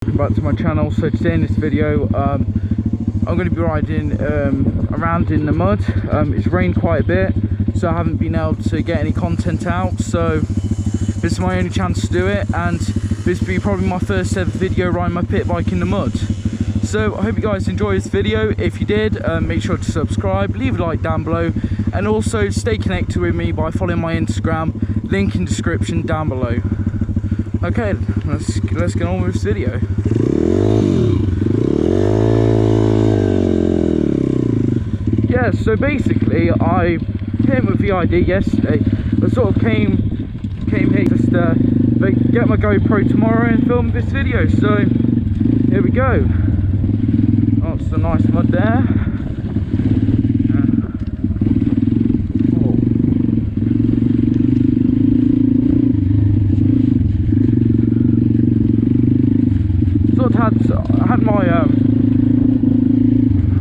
Back to my channel. So today in this video I'm going to be riding around in the mud. It's rained quite a bit, so I haven't been able to get any content out, so this is my only chance to do it, and this will be probably my first ever video riding my pit bike in the mud. So I hope you guys enjoy this video. If you did, make sure to subscribe, leave a like down below, and also stay connected with me by following my Instagram, link in description down below. Okay, let's get on with this video. Yeah, so basically I came with the idea yesterday. I sort of came here just to get my GoPro tomorrow and film this video. So here we go. Oh, it's a nice mud there. I had my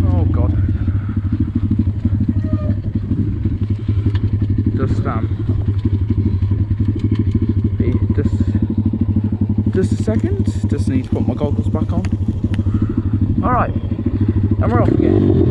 oh god, just a second, just need to put my goggles back on. All right, and we're off again.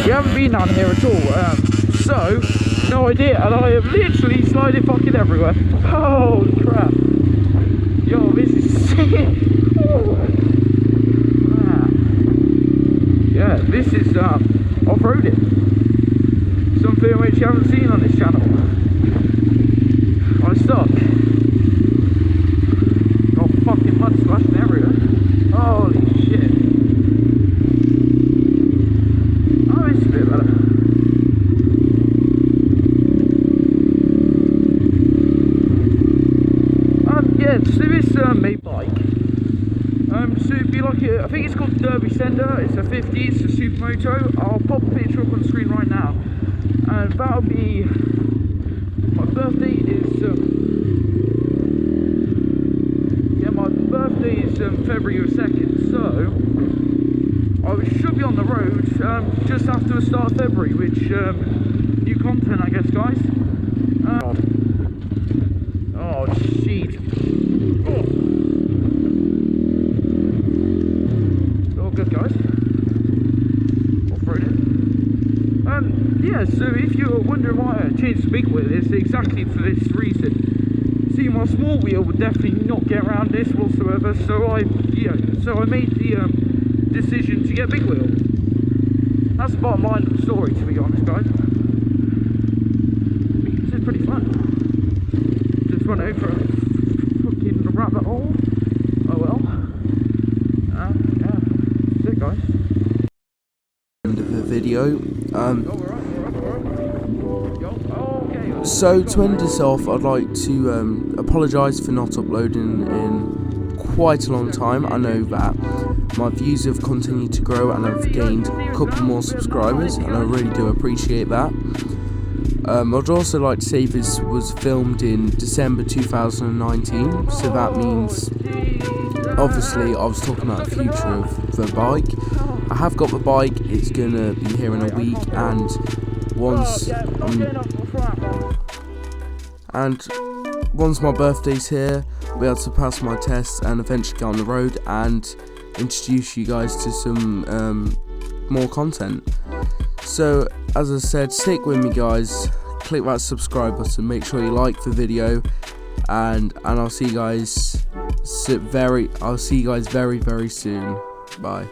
You haven't been down here at all, so no idea, and I have literally slided fucking everywhere. Oh crap! Yo, this is sick. Yeah, this is off-roading, something which you haven't seen on this channel. I'm stuck. Got fucking mud splashing everywhere. Holy shit. It's a bit better. Yeah, so this made bike. So it'd be like I think it's called Derby Sender. It's a 50. It's a supermoto. I'll pop a picture up on the screen right now, and that'll be my birthday. Is February 2nd. So I should be on the road just after the start of February, which new content, I guess, guys. Oh shit! Oh. All good, guys. Off-roading. Yeah. So if you're wondering why I changed the big wheel, it's exactly for this reason. See, my small wheel would definitely not get around this whatsoever. So I made the decision to get a big wheel. That's the bottom line of the story, to be honest, guys. This is pretty fun. Just went over a fucking rabbit hole. Oh well. Yeah, that's it, guys. End of the video. So to end this off, I'd like to apologise for not uploading in quite a long time. I know that my views have continued to grow and I've gained a couple more subscribers, and I really do appreciate that. I'd also like to say this was filmed in December 2019, so that means obviously I was talking about the future of the bike. I have got the bike, it's gonna be here in a week, and once my birthday's here, I'll be able to pass my tests and eventually get on the road and introduce you guys to some more content. So as I said, stick with me, guys, click that subscribe button, make sure you like the video, and I'll see you guys very very soon. Bye.